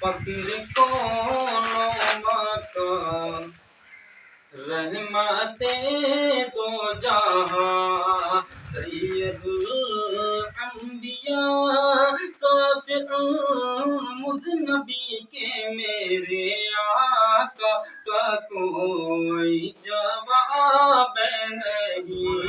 فقیر کون مکان رحمت دو جہاں سید الانبیاء شافع مذنبی کے میرے آقا کا کوئی جواب نہیں،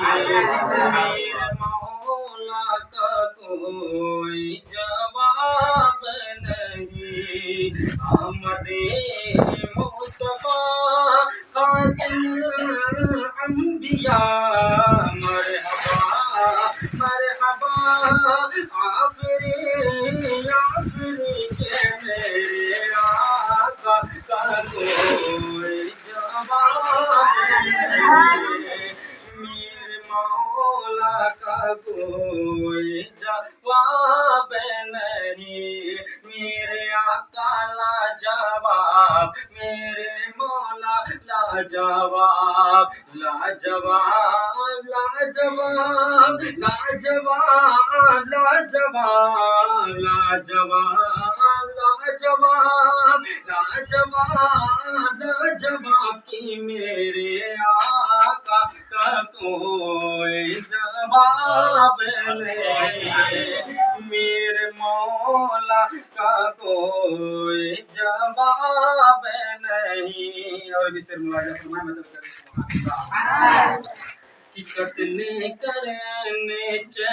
میرے مولا کا کوئی جواب نہیں، آمد مصطفیٰ خاتم الانبیاء مرحبا مرحبا آفری آفری کے میرے آقا کا کوئی جواب نہیں، میرے مولا کا کوئی جواب نہیں، میرے آقا لاجواب میرے مولا لاجواب لاجواب لاجواب لاجواب لاجواب لاجواب لاجواب لاجواب لاجواب کی میرے آقا کا کوئی جواب نہیں، میرے مولا کا کوئی جواب نہیں۔ اور بھی سے مواجہ فرمائے مدد کریں۔ کہ قتل کرنے